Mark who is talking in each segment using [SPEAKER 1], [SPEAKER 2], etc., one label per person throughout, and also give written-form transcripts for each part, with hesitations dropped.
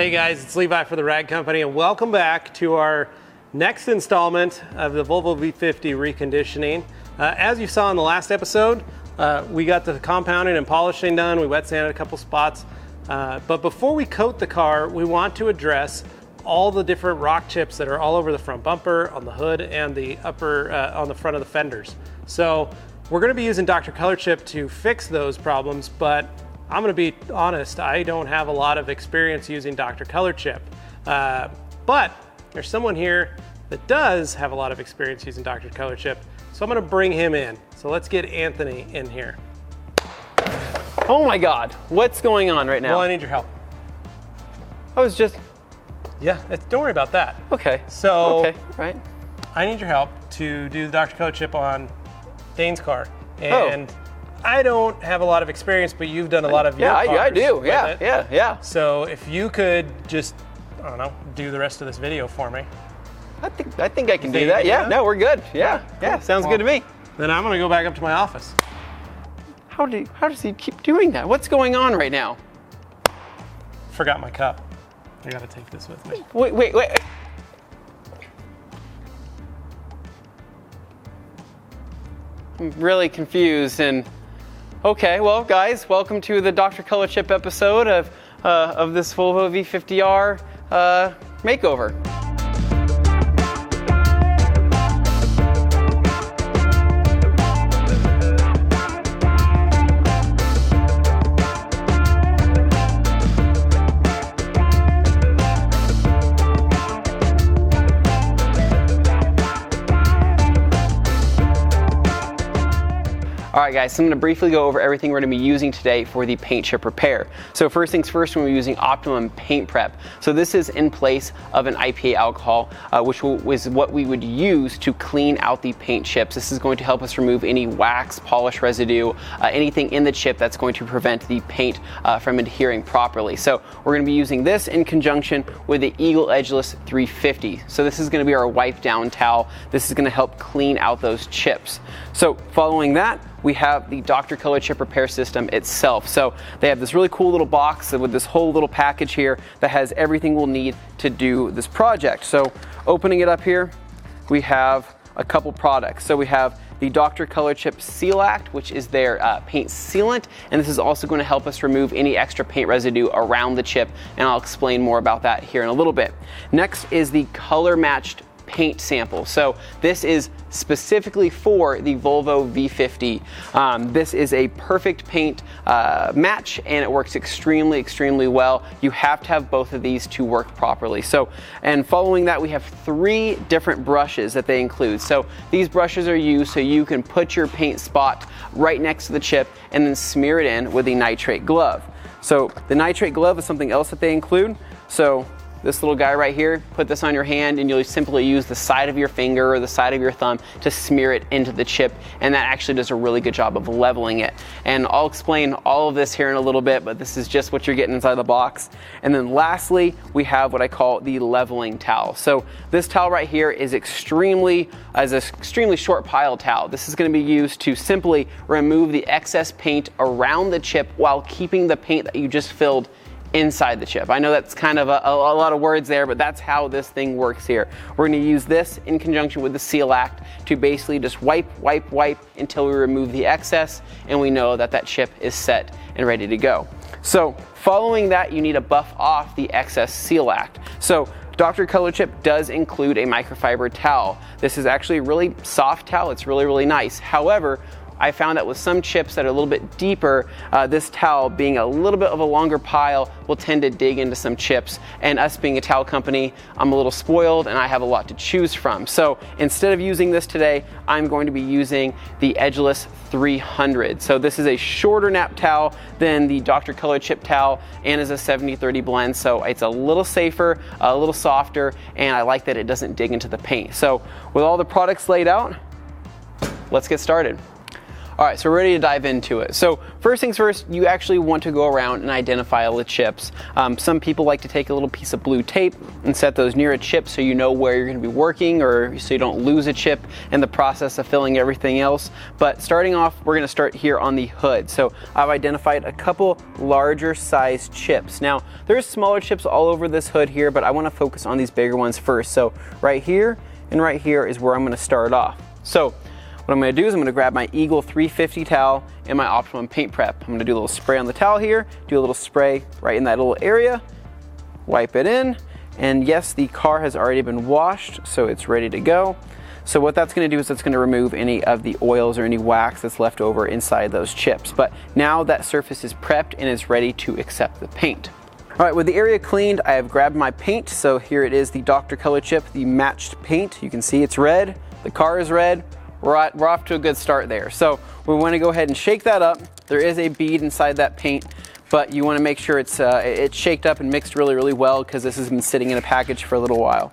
[SPEAKER 1] Hey guys, it's Levi for the Rag Company, and welcome back to our next installment of the Volvo V50 reconditioning. As you saw in the last episode, we got the compounding and polishing done. We wet sanded a couple spots. But before we coat the car, we want to address all the different rock chips that are all over the front bumper, on the hood, and the upper, on the front of the fenders. So we're gonna be using Dr. Colorchip to fix those problems, but I'm gonna be honest, I don't have a lot of experience using Dr. Colorchip. But there's someone here that does have a lot of experience using Dr. Colorchip, so I'm gonna bring him in. So let's get Anthony in here.
[SPEAKER 2] Oh my God, what's going on right now?
[SPEAKER 1] Well, I need your help.
[SPEAKER 2] I was just...
[SPEAKER 1] Yeah, don't worry about that.
[SPEAKER 2] Okay.
[SPEAKER 1] So,
[SPEAKER 2] okay, right.
[SPEAKER 1] I need your help to do the Dr. Colorchip on Dane's car. And I don't have a lot of experience, but you've done a lot of your cars.
[SPEAKER 2] I do, yeah.
[SPEAKER 1] So if you could just, I don't know, do the rest of this video for me.
[SPEAKER 2] I think I can do that. Yeah, no, we're good. Yeah,
[SPEAKER 1] cool.
[SPEAKER 2] Sounds good to me.
[SPEAKER 1] Then I'm gonna go back up to my office.
[SPEAKER 2] How does he keep doing that? What's going on right now?
[SPEAKER 1] Forgot my cup. I gotta take this with me.
[SPEAKER 2] Wait. I'm really confused and okay, well guys, welcome to the Dr. Colorchip episode of this Volvo V50R makeover. All right guys, so I'm gonna briefly go over everything we're gonna be using today for the paint chip repair. So first things first, we're using OPTIMUM paint prep. So this is in place of an IPA alcohol, which was what we would use to clean out the paint chips. This is going to help us remove any wax, polish residue, anything in the chip that's going to prevent the paint from adhering properly. So we're gonna be using this in conjunction with the EDGELESS 350. So this is gonna be our wipe down towel. This is gonna help clean out those chips. So following that, we have the Dr. Colorchip repair system itself. So they have this really cool little box with this whole little package here that has everything we'll need to do this project. So opening it up here, we have a couple products. So we have the Dr. Colorchip Seal Act, which is their paint sealant, and this is also going to help us remove any extra paint residue around the chip, and I'll explain more about that here in a little bit. Next is the color matched paint sample. So this is specifically for the Volvo V50. This is a perfect paint match, and it works extremely well. You have to have both of these to work properly. So, and following that, we have 3 different brushes that they include. So these brushes are used so you can put your paint spot right next to the chip and then smear it in with a nitrate glove. So the nitrate glove is something else that they include. So this little guy right here, put this on your hand and you'll simply use the side of your finger or the side of your thumb to smear it into the chip, and that actually does a really good job of leveling it. And I'll explain all of this here in a little bit, but this is just what you're getting inside the box. And then lastly, we have what I call the leveling towel. So this towel right here is extremely short pile towel. This is going to be used to simply remove the excess paint around the chip while keeping the paint that you just filled inside the chip. I know that's kind of a lot of words there, but that's how this thing works here. We're going to use this in conjunction with the Seal Act to basically just wipe until we remove the excess, and we know that that chip is set and ready to go. So following that, you need to buff off the excess Seal Act. So Dr. Colorchip does include a microfiber towel. This is actually a really soft towel. It's really nice. However, I found that with some chips that are a little bit deeper, this towel being a little bit of a longer pile will tend to dig into some chips. And us being a towel company, I'm a little spoiled and I have a lot to choose from. So instead of using this today, I'm going to be using the EDGELESS 300. So this is a shorter nap towel than the Dr. Colorchip towel and is a 70-30 blend. So it's a little safer, a little softer, and I like that it doesn't dig into the paint. So with all the products laid out, let's get started. All right, so we're ready to dive into it. So first things first, you actually want to go around and identify all the chips. Some people like to take a little piece of blue tape and set those near a chip so you know where you're going to be working, or so you don't lose a chip in the process of filling everything else. But starting off, we're going to start here on the hood. So I've identified a couple larger sized chips. Now, there's smaller chips all over this hood here, but I want to focus on these bigger ones first. So right here and right here is where I'm going to start off. So what I'm going to do is I'm going to grab my Eagle 350 towel and my Optimum paint prep. I'm going to do a little spray on the towel here, do a little spray right in that little area, wipe it in, and yes, the car has already been washed, so it's ready to go. So what that's going to do is that's going to remove any of the oils or any wax that's left over inside those chips. But now that surface is prepped and is ready to accept the paint. All right, with the area cleaned, I have grabbed my paint. So here it is, the Dr. Colorchip, the matched paint. You can see it's red, the car is red. We're off to a good start there. So we want to go ahead and shake that up. There is a bead inside that paint, but you want to make sure it's shaked up and mixed really, really well, because this has been sitting in a package for a little while.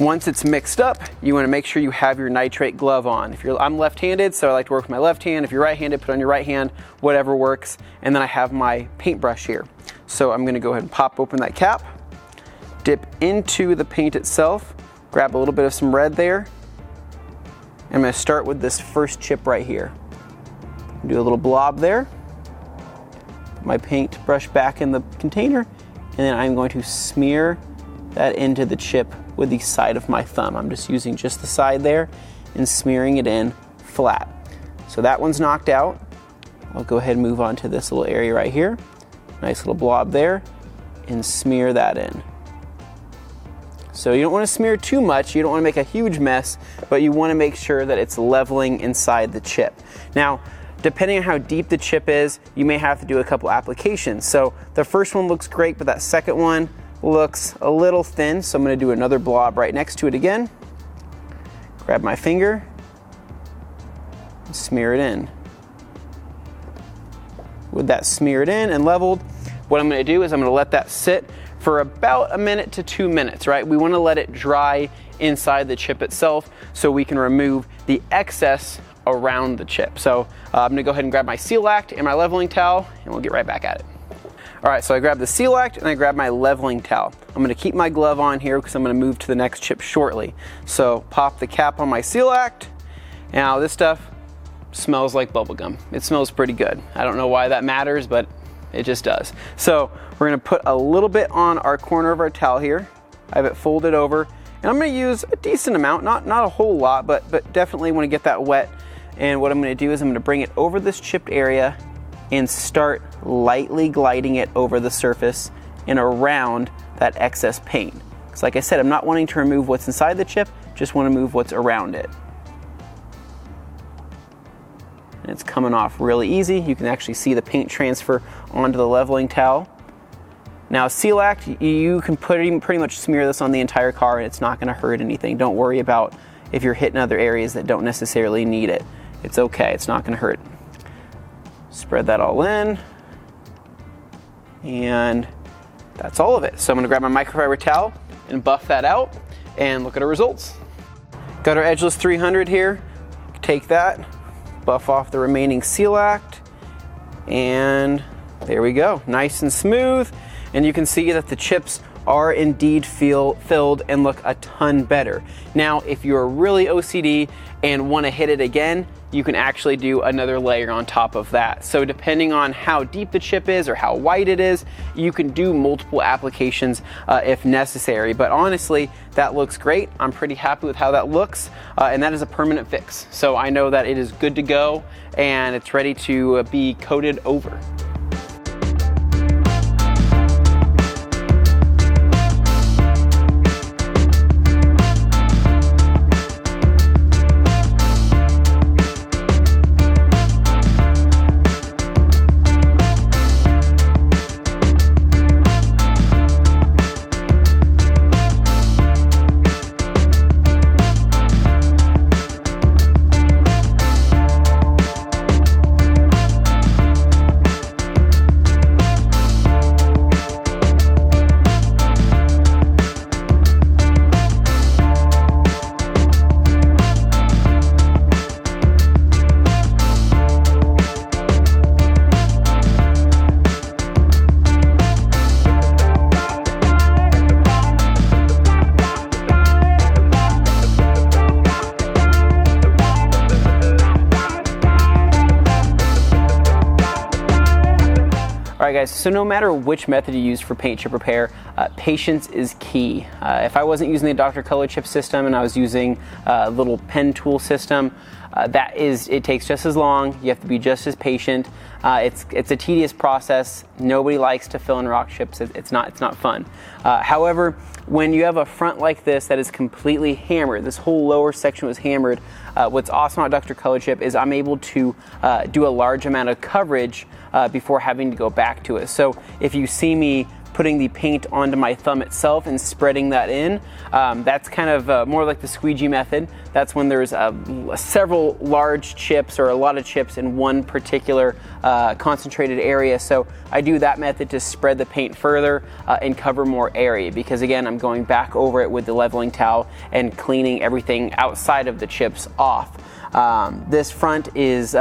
[SPEAKER 2] Once it's mixed up, you want to make sure you have your nitrate glove on. I'm left-handed, so I like to work with my left hand. If you're right-handed, put on your right hand, whatever works. And then I have my paintbrush here. So I'm going to go ahead and pop open that cap, dip into the paint itself, grab a little bit of some red there. I'm going to start with this first chip right here. Do a little blob there. Put my paintbrush back in the container, and then I'm going to smear that into the chip with the side of my thumb. I'm just using just the side there and smearing it in flat. So that one's knocked out. I'll go ahead and move on to this little area right here. Nice little blob there, and smear that in. So you don't want to smear too much, you don't want to make a huge mess, but you want to make sure that it's leveling inside the chip. Now, depending on how deep the chip is, you may have to do a couple applications. So the first one looks great, but that second one looks a little thin, so I'm going to do another blob right next to it again. Grab my finger and smear it in. With that smeared in and leveled, what I'm going to do is I'm going to let that sit for about 1 to 2 minutes, right? We want to let it dry inside the chip itself so we can remove the excess around the chip. So I'm going to go ahead and grab my Seal Act and my leveling towel, and we'll get right back at it. All right, so I grabbed the Seal Act and I grabbed my leveling towel. I'm going to keep my glove on here because I'm going to move to the next chip shortly. So pop the cap on my Seal Act. Now this stuff smells like bubblegum. It smells pretty good. I don't know why that matters, but it just does. So we're going to put a little bit on our corner of our towel here. I have it folded over, and I'm going to use a decent amount, not a whole lot, but definitely want to get that wet. And what I'm going to do is I'm going to bring it over this chipped area and start lightly gliding it over the surface and around that excess paint. Because like I said, I'm not wanting to remove what's inside the chip, just want to move what's around it. And it's coming off really easy. You can actually see the paint transfer onto the leveling towel. Now Seal Act, you can pretty much smear this on the entire car and it's not going to hurt anything. Don't worry about if you're hitting other areas that don't necessarily need it. It's okay, it's not going to hurt. Spread that all in. And that's all of it. So I'm going to grab my microfiber towel and buff that out and look at our results. Got our Edgeless 300 here. Take that, buff off the remaining Seal Act, and there we go, nice and smooth. And you can see that the chips are indeed filled and look a ton better. Now, if you're really OCD and want to hit it again, you can actually do another layer on top of that. So depending on how deep the chip is or how white it is, you can do multiple applications if necessary. But honestly, that looks great. I'm pretty happy with how that looks, and that is a permanent fix. So I know that it is good to go and it's ready to be coated over. Alright guys, so no matter which method you use for paint chip repair, patience is key. If I wasn't using the Dr. Colorchip system and I was using a little pen tool system, it takes just as long. You have to be just as patient. It's a tedious process. Nobody likes to fill in rock chips. It's not fun. However, when you have a front like this that is completely hammered, this whole lower section was hammered, what's awesome about Dr. Colorchip is I'm able to do a large amount of coverage before having to go back to it. So if you see me putting the paint onto my thumb itself and spreading that in, that's kind of more like the squeegee method. That's when there's several large chips or a lot of chips in one particular concentrated area. So I do that method to spread the paint further and cover more area, because again, I'm going back over it with the leveling towel and cleaning everything outside of the chips off. This front is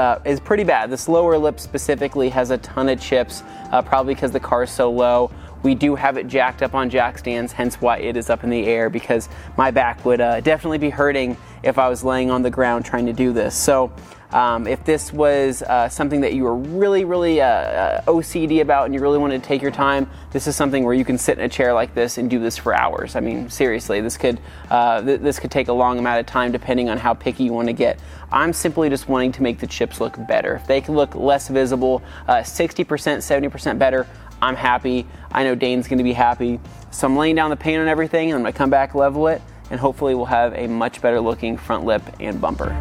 [SPEAKER 2] pretty bad. This lower lip specifically has a ton of chips, probably because the car is so low. We do have it jacked up on jack stands, hence why it is up in the air, because my back would definitely be hurting if I was laying on the ground trying to do this. So if this was something that you were really OCD about and you really wanted to take your time, this is something where you can sit in a chair like this and do this for hours. I mean, seriously, this could take a long amount of time depending on how picky you want to get. I'm simply just wanting to make the chips look better. If they can look less visible, 60%, 70% better, I'm happy. I know Dane's going to be happy. So I'm laying down the paint on everything, and I'm going to come back, level it, and hopefully we'll have a much better looking front lip and bumper.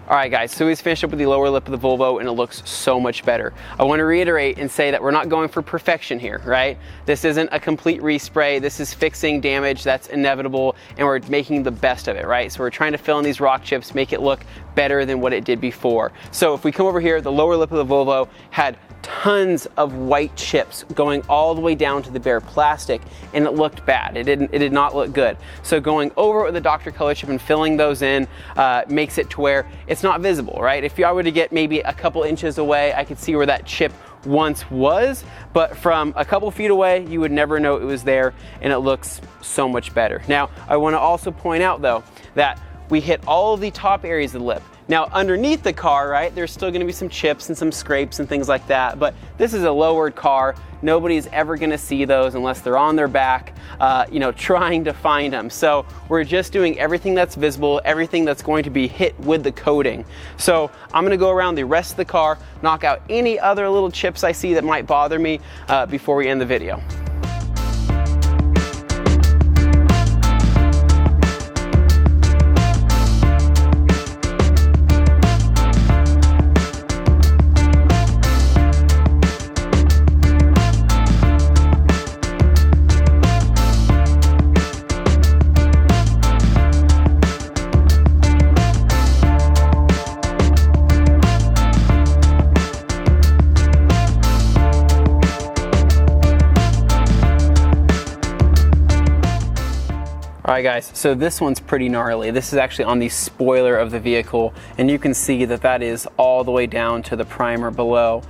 [SPEAKER 2] Alright guys, so we finished up with the lower lip of the Volvo and it looks so much better. I want to reiterate and say that we're not going for perfection here, right? This isn't a complete respray. This is fixing damage that's inevitable, and we're making the best of it, right? So we're trying to fill in these rock chips, make it look better than what it did before. So if we come over here, the lower lip of the Volvo had tons of white chips going all the way down to the bare plastic, and it looked bad. It did not look good. So going over it with the Dr. Colorchip and filling those in makes it to where it's not visible, right? If I were to get maybe a couple inches away, I could see where that chip once was, but from a couple feet away, you would never know it was there, and it looks so much better. Now, I want to also point out though that we hit all of the top areas of the lip. Now underneath the car, right, there's still gonna be some chips and some scrapes and things like that, but this is a lowered car. Nobody's ever gonna see those unless they're on their back, trying to find them. So we're just doing everything that's visible, everything that's going to be hit with the coating. So I'm gonna go around the rest of the car, knock out any other little chips I see that might bother me before we end the video. Alright guys, so this one's pretty gnarly. This is actually on the spoiler of the vehicle, and you can see that that is all the way down to the primer below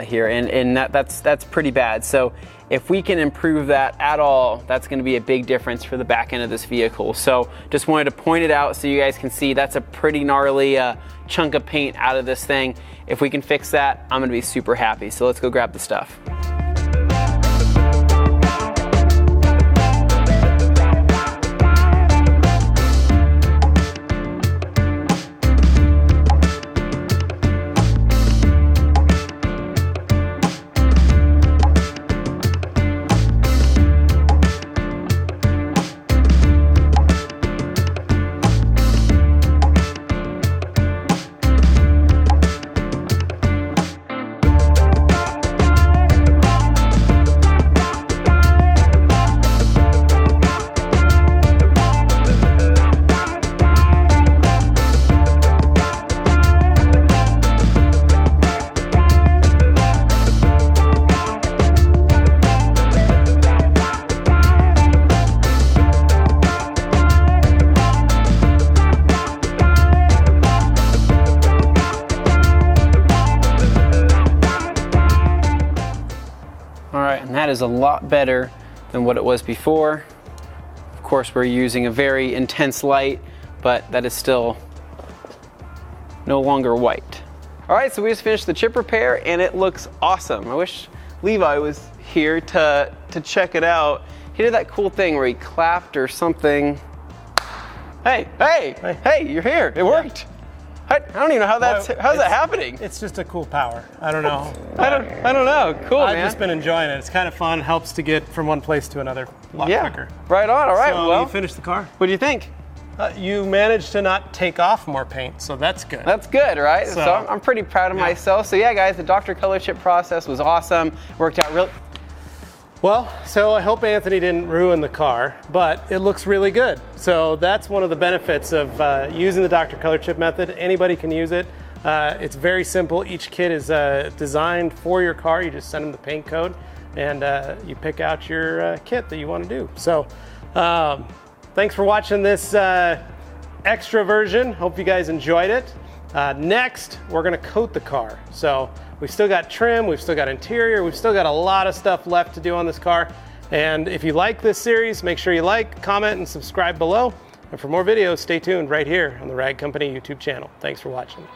[SPEAKER 2] here, and that's pretty bad. So if we can improve that at all, that's going to be a big difference for the back end of this vehicle. So just wanted to point it out so you guys can see that's a pretty gnarly chunk of paint out of this thing. If we can fix that, I'm going to be super happy. So let's go grab the stuff. that is a lot better than what it was before. Of course, we're using a very intense light, but that is still no longer white. All right, so we just finished the chip repair and it looks awesome. I wish Levi was here to check it out. He did that cool thing where he clapped or something. Hey, you're here. It worked. I don't even know how how's that happening?
[SPEAKER 1] It's just a cool power. I don't know.
[SPEAKER 2] I don't know. Cool, man.
[SPEAKER 1] I've just been enjoying it. It's kind of fun. Helps to get from one place to another a lot quicker.
[SPEAKER 2] Right on. All right.
[SPEAKER 1] So
[SPEAKER 2] well,
[SPEAKER 1] you finished the car.
[SPEAKER 2] What do you think?
[SPEAKER 1] You managed to not take off more paint, so that's good.
[SPEAKER 2] That's good, right? So I'm pretty proud of myself. So yeah, guys, the Dr. Colorchip process was awesome. Worked out real.
[SPEAKER 1] Well, so I hope Anthony didn't ruin the car, but it looks really good. So that's one of the benefits of using the Dr. Colorchip method. Anybody can use it. It's very simple. Each kit is designed for your car. You just send them the paint code and you pick out your kit that you want to do. So thanks for watching this extra version. Hope you guys enjoyed it. Next, we're gonna coat the car. So we've still got trim, we've still got interior, we've still got a lot of stuff left to do on this car. And if you like this series, make sure you like, comment, and subscribe below. And for more videos, stay tuned right here on the Rag Company YouTube channel. Thanks for watching.